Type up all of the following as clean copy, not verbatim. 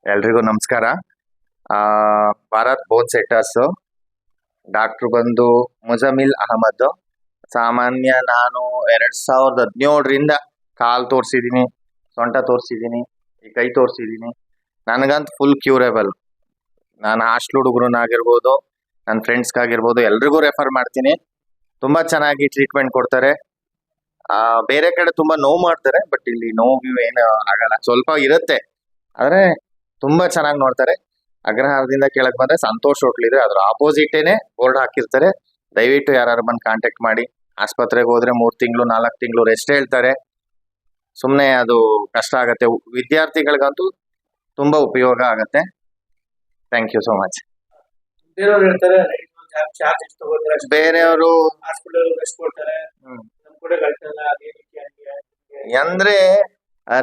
ಎಲ್ರಿಗೂ ನಮಸ್ಕಾರ. ಆ ಭಾರತ್ ಬೋನ್ ಸೆಟ್ಟರ್ಸ್. ಡಾಕ್ಟರ್ ಬಂದು ಮುಜಮಿಲ್ ಅಹಮದ್. ಸಾಮಾನ್ಯ ನಾನು 2017ರಿಂದ ಕಾಲ್ ತೋರಿಸಿದೀನಿ, ಸೊಂಟ ತೋರಿಸಿದೀನಿ, ಈ ಕೈ ತೋರಿಸಿದೀನಿ. ನನಗಂತೂ ಫುಲ್ ಕ್ಯೂರೇಬಲ್. ನಾನು ಹಾಸ್ಟೆಲ್ ಹುಡುಗರನ್ನಾಗಿರ್ಬೋದು, ನನ್ನ ಫ್ರೆಂಡ್ಸ್ಗಾಗಿರ್ಬೋದು, ಎಲ್ರಿಗೂ ರೆಫರ್ ಮಾಡ್ತೀನಿ. ತುಂಬಾ ಚೆನ್ನಾಗಿ ಟ್ರೀಟ್ಮೆಂಟ್ ಕೊಡ್ತಾರೆ. ಬೇರೆ ಕಡೆ ತುಂಬಾ ನೋವು ಮಾಡ್ತಾರೆ, ಬಟ್ ಇಲ್ಲಿ ನೋವು ಏನು ಆಗಲ್ಲ, ಸ್ವಲ್ಪ ಇರುತ್ತೆ, ಆದ್ರೆ ತುಂಬಾ ಚೆನ್ನಾಗಿ ನೋಡ್ತಾರೆ. ಅಗ್ರಹಾರದಿಂದ ಕೇಳಕ್ ಬಂದ್ರೆ ಸಂತೋಷ್ ಹೋಟ್ಲ್ ಇದೆ, ಅದ್ರ ಆಪೋಸಿಟೇನೆ ಬೋರ್ಡ್ ಹಾಕಿರ್ತಾರೆ. ದಯವಿಟ್ಟು ಯಾರು ಬಂದು ಕಾಂಟ್ಯಾಕ್ಟ್ ಮಾಡಿ. ಆಸ್ಪತ್ರೆಗೆ ಹೋದ್ರೆ 3 ತಿಂಗಳು 4 ತಿಂಗಳು ರೆಸ್ಟ್ ಹೇಳ್ತಾರೆ. ಸುಮ್ನೆ ಅದು ಕಷ್ಟ ಆಗತ್ತೆ. ವಿದ್ಯಾರ್ಥಿಗಳಿಗಂತೂ ತುಂಬಾ ಉಪಯೋಗ ಆಗತ್ತೆ. Thank you so much. ಬೇರೆಯವ್ರು ಹೇಳ್ತಾರೆ ಚಾರ್ಜ್ ಎಷ್ಟು ತಗೋತಾರೆ, ಬೇರೆಯವರು ಹಾಸ್ಪಿಟಲ್ ಎಷ್ಟು ಕೊಡ್ತಾರೆ, ನಮ್ ಕೂಡ ಕಳ್ಸಲ್ಲ, ಅದೇನಕ್ಕೆ ಹಂಗೆ ಅಂದ್ರೆ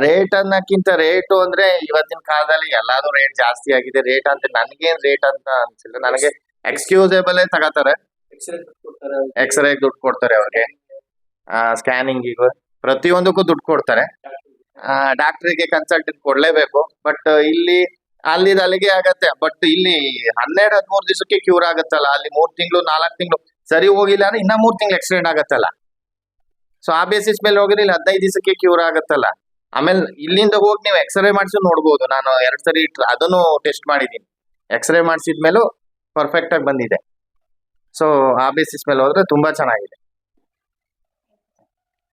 ರೇಟ್ ಅನ್ನಕ್ಕಿಂತ ರೇಟು ಅಂದ್ರೆ ಇವತ್ತಿನ ಕಾಲದಲ್ಲಿ ಎಲ್ಲಾನು ರೇಟ್ ಜಾಸ್ತಿ ಆಗಿದೆ. ರೇಟ್ ಅಂತ ನನ್ಗೇನ್ ರೇಟ್ ಅಂತ ಅನ್ಸಿಲ್ಲ. ನನಗೆ ಎಕ್ಸ್ಕ್ಯೂಸೇಬಲ್ ತಗೋತಾರೆ. ಎಕ್ಸ್ರೇ ಕೊಡ್ತಾರೆ, ಎಕ್ಸ್ರೇ ದುಡ್ಡು ಕೊಡ್ತಾರೆ, ಅವ್ರಿಗೆ ಸ್ಕ್ಯಾನಿಂಗಿಗೂ ಪ್ರತಿಯೊಂದಕ್ಕೂ ದುಡ್ಡು ಕೊಡ್ತಾರೆ. ಡಾಕ್ಟರ್ಗೆ ಕನ್ಸಲ್ಟೆಂಟ್ ಕೊಡ್ಲೇಬೇಕು. ಬಟ್ ಇಲ್ಲಿ ಅಲ್ಲಿದ್ ಅಲ್ಲಿಗೆ ಆಗತ್ತೆ. ಬಟ್ ಇಲ್ಲಿ 12-13 ದಿವಸಕ್ಕೆ ಕ್ಯೂರ್ ಆಗತ್ತಲ್ಲ. ಅಲ್ಲಿ 3 ತಿಂಗಳು 4 ತಿಂಗಳು ಸರಿ ಹೋಗಿಲ್ಲ ಅಂದ್ರೆ ಇನ್ನ 3 ತಿಂಗಳು ಎಕ್ಸ್ಟೆಂಡ್ ಆಗತ್ತಲ್ಲ. ಸೊ ಆ ಬೇಸಿಸ್ ಮೇಲೆ ಹೋಗಿದ್ರೆ ಇಲ್ಲಿ 15 ದಿವಸಕ್ಕೆ ಕ್ಯೂರ್ ಆಗತ್ತಲ್ಲ. ಆಮೇಲೆ ಇಲ್ಲಿಂದ ಹೋಗಿ ನೀವು ಎಕ್ಸ್ರೇ ಮಾಡಿಸಿ ನೋಡ್ಬೋದು. ನಾನು 2 ಸರಿ ಅದನ್ನು ಟೆಸ್ಟ್ ಮಾಡಿದೀನಿ. ಎಕ್ಸ್ರೇ ಮಾಡಿಸಿದ್ಮೇಲೂ ಪರ್ಫೆಕ್ಟ್ ಆಗಿ ಬಂದಿದೆ. ಸೊ ಆ ಬೇಸಿಸ್ ಮೇಲೆ ಹೋದ್ರೆ ತುಂಬಾ ಚೆನ್ನಾಗಿದೆ.